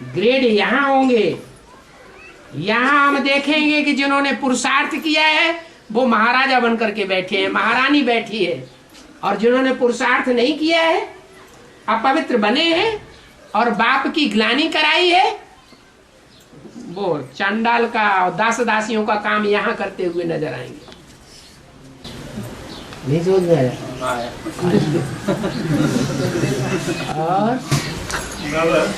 Grade यहाँ होंगे। यहाँ हम देखेंगे कि जिन्होंने पुरुषार्थ किया है वो महाराजा बनकर के बैठे हैं, महारानी बैठी है, और जिन्होंने पुरुषार्थ नहीं किया है, अपवित्र बने हैं और बाप की ग्लानि कराई है, वो चांडाल का और दास दासियों का काम यहाँ करते हुए नजर आएंगे। नहीं सोच गए? और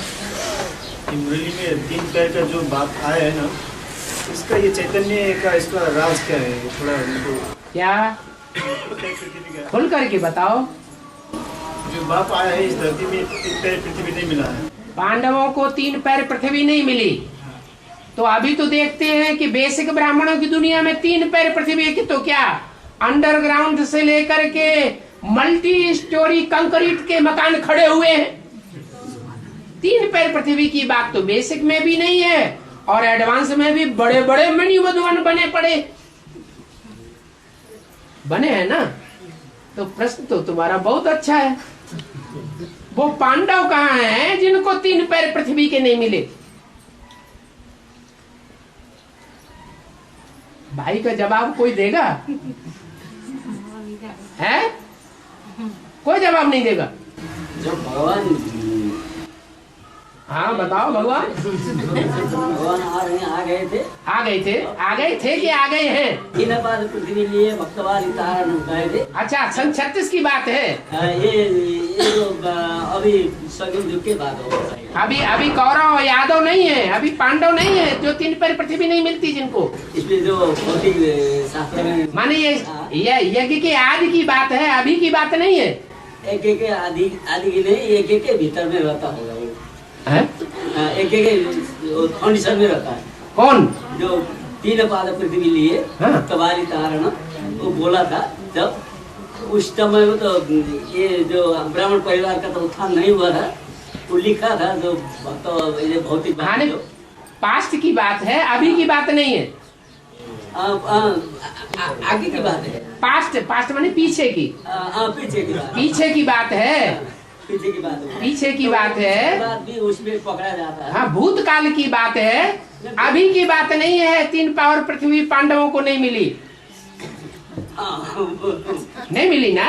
मुरली में 3 पैर का जो बात आया है ना, इसका ये चैतन्य का इसका राज क्या है? थोड़ा क्या खुल करके बताओ। जो बाप आया है इस धरती में 3 पैर पृथ्वी नहीं मिला है। पांडवों को 3 पैर पृथ्वी नहीं मिली, तो अभी तो देखते हैं कि बेसिक ब्राह्मणों की दुनिया में 3 पैर पृथ्वी की, तो क्या अंडरग्राउंड से लेकर के मल्टी स्टोरी कंक्रीट के मकान खड़े हुए हैं। 3 पैर पृथ्वी की बात तो बेसिक में भी नहीं है, और एडवांस में भी बड़े बड़े मणि मधुवन बने पड़े बने हैं ना। तो प्रश्न तो तुम्हारा बहुत अच्छा है। वो पांडव कहाँ हैं जिनको 3 पैर पृथ्वी के नहीं मिले? भाई का जवाब कोई देगा? है? कोई जवाब नहीं देगा। जो भगवान, हाँ बताओ भगवान। भगवान आ गए थे कि आ गए हैं? 3 पैर पृथ्वी लिए भक्तवान तारण गए थे। अच्छा, सन 36 की बात है। ये जो अभी सगुन युग के बाद होगा। अभी कौरव यादव नहीं है, अभी पांडव नहीं है जो 3 पैर पृथ्वी नहीं मिलती जिनको। इसमें जो भौतिक शास्त्र में माने ये यज्ञ के आदि की बात है, अभी की बात नहीं है। एक आदि की नहीं, एक के भीतर में रहता होगा वो। एक कंडीशन में रहता है। कौन? जो 3 पाद पृथ्वी लिए कबाली तारण, वो बोला था जब उस समय में, तो ये जो ब्राह्मण परिवार का तो उत्थान नहीं हुआ था, वो लिखा था जो तो भौतिक पास्ट की बात है, अभी की बात नहीं है। आगे की बात है। पास्ट माने पीछे की। पीछे की बात है। पीछे की बात है, भी उसमें पकड़ा जाता है। हाँ, भूतकाल की बात है, अभी की बात नहीं है। 3 पैर पृथ्वी पांडवों को नहीं मिली। नहीं मिली ना?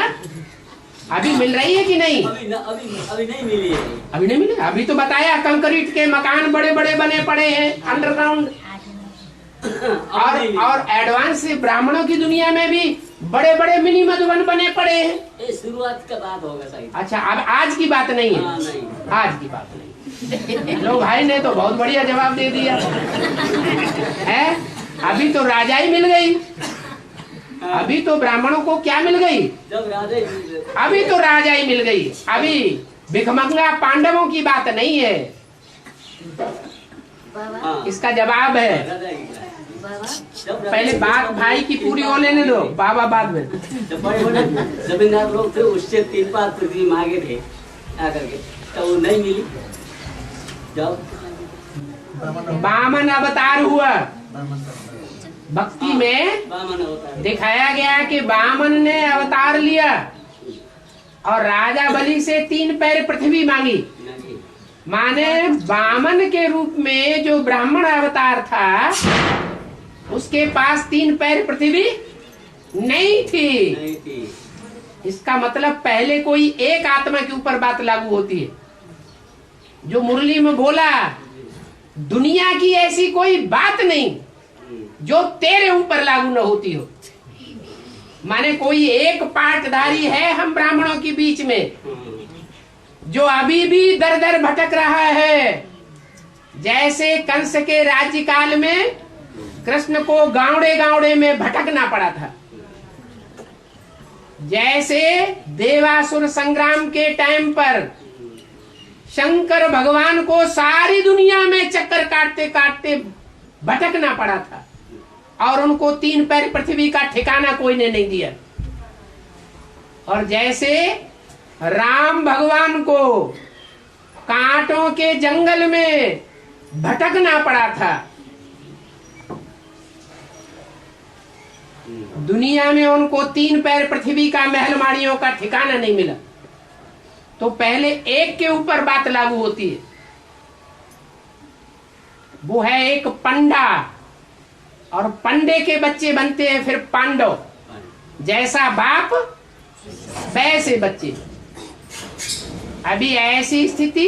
अभी मिल रही है कि नहीं? अभी नहीं मिली है। अभी नहीं मिली। अभी तो बताया कंक्रीट के मकान बड़े बड़े बने पड़े हैं अंडरग्राउंड, और एडवांस ब्राह्मणों की दुनिया में भी बड़े बड़े मिनी मधुबन बने पड़े हैं। ये शुरुआत का बात होगा सही। अच्छा, अब आज की बात नहीं है। नहीं। आज की बात नहीं। लो भाई ने तो बहुत बढ़िया जवाब दे दिया है। अभी तो राजाई मिल गई। अभी तो ब्राह्मणों को क्या मिल गई? जब अभी तो राजाई मिल गई। अभी भिखमंगा पांडवों की बात नहीं है। इसका जवाब है, पहले बात भाई की पूरी हो लेने दो, बाबा बाद में। जब बड़े बड़े जमींदार लोग थे, उससे 3 पार पृथ्वी मांगे थे आकर के, तो वो नहीं मिली। जब वामन अवतार हुआ, भक्ति में दिखाया गया कि वामन ने अवतार लिया और राजा बलि से 3 पैर पृथ्वी मांगी। माने वामन के रूप में जो ब्राह्मण अवतार था, उसके पास 3 पैर पृथ्वी नहीं थी। इसका मतलब पहले कोई एक आत्मा के ऊपर बात लागू होती है। जो मुरली में बोला, दुनिया की ऐसी कोई बात नहीं जो तेरे ऊपर लागू न होती हो। माने कोई एक पाटधारी है हम ब्राह्मणों के बीच में, जो अभी भी दर दर भटक रहा है। जैसे कंस के राज्य काल में कृष्ण को गावड़े गावड़े में भटकना पड़ा था, जैसे देवासुर संग्राम के टाइम पर शंकर भगवान को सारी दुनिया में चक्कर काटते काटते भटकना पड़ा था, और उनको 3 पैर पृथ्वी का ठिकाना कोई ने नहीं दिया। और जैसे राम भगवान को कांटों के जंगल में भटकना पड़ा था, दुनिया में उनको 3 पैर पृथ्वी का महल माड़ियों का ठिकाना नहीं मिला। तो पहले एक के ऊपर बात लागू होती है, वो है एक पंडा, और पंडे के बच्चे बनते हैं फिर पांडव। जैसा बाप वैसे बच्चे। अभी ऐसी स्थिति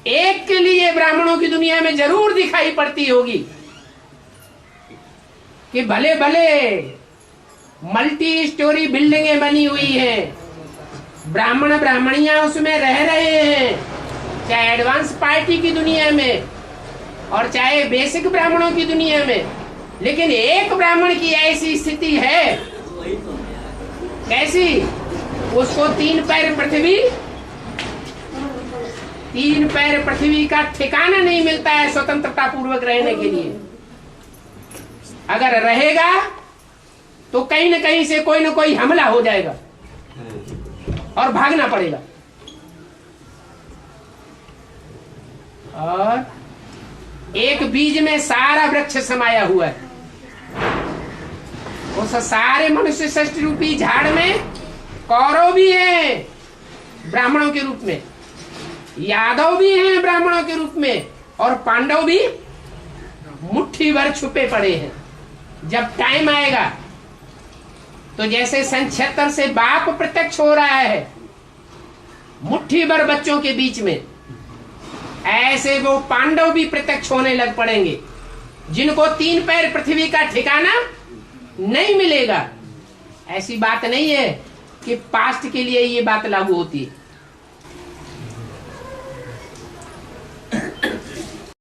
एक के लिए ब्राह्मणों की दुनिया में जरूर दिखाई पड़ती होगी कि भले भले मल्टी स्टोरी बिल्डिंगें बनी हुई हैं, ब्राह्मण ब्राह्मणियां उसमें रह रहे हैं, चाहे एडवांस पार्टी की दुनिया में और चाहे बेसिक ब्राह्मणों की दुनिया में, लेकिन एक ब्राह्मण की ऐसी स्थिति है। कैसी? उसको 3 पैर पृथ्वी का ठिकाना नहीं मिलता है स्वतंत्रता पूर्वक रहने के लिए। अगर रहेगा तो कहीं न कहीं से कोई न कोई हमला हो जाएगा और भागना पड़ेगा। और एक बीज में सारा वृक्ष समाया हुआ है। उस सारे मनुष्य सृष्टि रूपी झाड़ में कौरव भी हैं ब्राह्मणों के रूप में, यादव भी हैं ब्राह्मणों के रूप में, और पांडव भी मुट्ठी भर छुपे पड़े हैं। जब टाइम आएगा तो जैसे सन 76 से बाप प्रत्यक्ष हो रहा है मुट्ठी भर बच्चों के बीच में, ऐसे वो पांडव भी प्रत्यक्ष होने लग पड़ेंगे, जिनको 3 पैर पृथ्वी का ठिकाना नहीं मिलेगा। ऐसी बात नहीं है कि पास्ट के लिए ये बात लागू होती है।